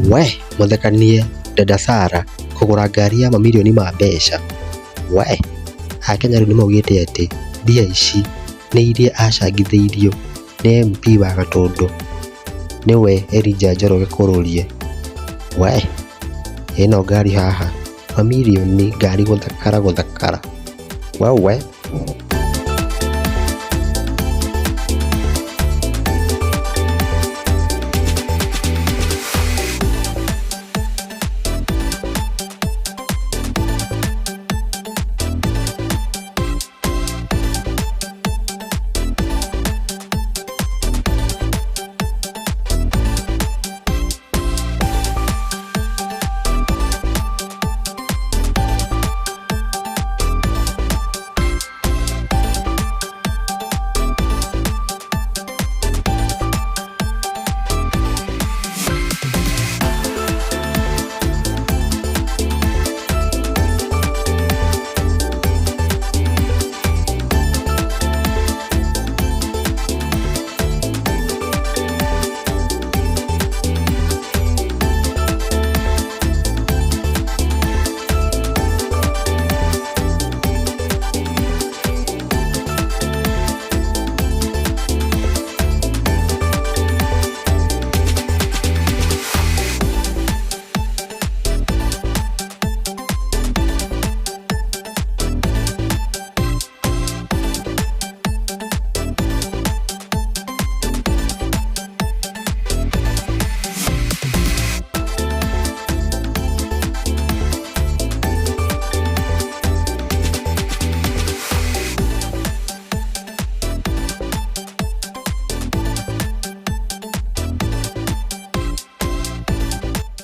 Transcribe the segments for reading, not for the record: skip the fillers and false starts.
We muthekanie dada Sarah kũgũra ngari ya mamirioni ma mbeca. We Akenya rĩu nĩmaugĩte atĩ mbia ici nĩ iria acangithĩirio nĩ MP wa Gatũndũ nĩwe Elijah Njoroge Kururie. We ĩno ngari haha mamirioni, ngari gũthakara. We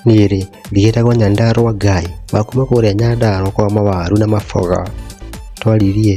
niĩ ndigĩtagwo Nyandarua Ngai wa kuma kũrĩa Nyandarua kwa mawaru na maboga. Twaririe